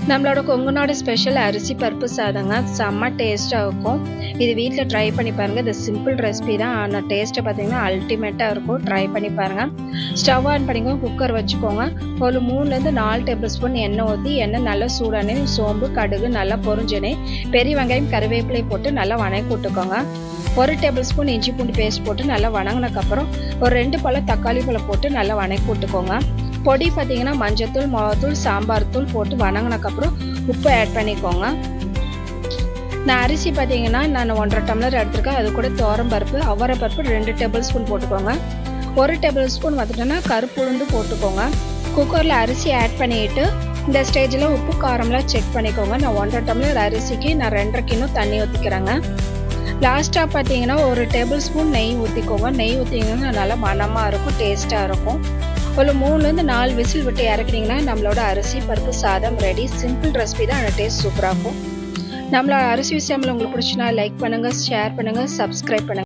நம்மளோட கொங்குநாடு ஸ்பெஷல் அரிசி பருப்பு சாதங்க செம்ம டேஸ்ட்டாக இருக்கும். இது வீட்டில் ட்ரை பண்ணி பாருங்கள். இது சிம்பிள் ரெசிபி தான், ஆனால் டேஸ்ட்டை பார்த்தீங்கன்னா அல்டிமேட்டாக இருக்கும். ட்ரை பண்ணி பாருங்கள். ஸ்டவ் ஆன் பண்ணிக்கோங்க, குக்கர் வச்சுக்கோங்க. ஒரு 3-4 டேபிள் ஸ்பூன் எண்ணெய் ஊற்றி, எண்ணெய் நல்லா சூடானே சோம்பு கடுகு நல்லா பொரிஞ்சனே பெரிய வெங்காயம் கருவேப்பிலை போட்டு நல்லா வணக்கி விட்டுக்கோங்க. 1 டேபிள் ஸ்பூன் இஞ்சி பூண்டு பேஸ்ட் போட்டு நல்லா வணங்கினதுக்கப்புறம் ஒரு 2 பழம் தக்காளி பழம் போட்டு நல்லா வணக்கி விட்டுக்கோங்க. பொடி பார்த்தீங்கன்னா மஞ்சத்தூள், மிளகாத்தூள், சாம்பார் தூள் போட்டு வணங்கினதுக்கப்புறம் உப்பு ஆட் பண்ணிக்கோங்க. நான் அரிசி பார்த்தீங்கன்னா நான் 1.5 டம்ளர் எடுத்துருக்கேன். அது கூட துவரம்பருப்பு, அவரைப்பருப்பு 2 டேபிள் ஸ்பூன் போட்டுக்கோங்க. 1 டேபிள் ஸ்பூன் வந்துட்டோன்னா கருப்பு உளுந்து போட்டுக்கோங்க. குக்கரில் அரிசி ஆட் பண்ணிவிட்டு இந்த ஸ்டேஜில் உப்பு காரம்லாம் செக் பண்ணிக்கோங்க. நான் 1.5 டம்ளர் அரிசிக்கு நான் 2.5 கிலோ தண்ணி ஊற்றிக்கிறேங்க. லாஸ்ட்டாக பார்த்தீங்கன்னா ஒரு டேபிள் ஸ்பூன் நெய் ஊற்றிக்கோங்க. நெய் ஊற்றிங்கன்னா நல்லா மணமாக இருக்கும், டேஸ்ட்டாக இருக்கும். ஒரு 3-4 விசில் விட்டு இறக்குனீங்கன்னா நம்மளோட அரிசி பருப்பு சாதம் ரெடி. சிம்பிள் ரெசிபி தான், ஆனால் டேஸ்ட் சூப்பராக இருக்கும். நம்மளோட அரிசி விஷயம்ல உங்களுக்கு பிடிச்சினா லைக் பண்ணுங்கள், ஷேர் பண்ணுங்கள், சப்ஸ்கிரைப் பண்ணுங்கள்.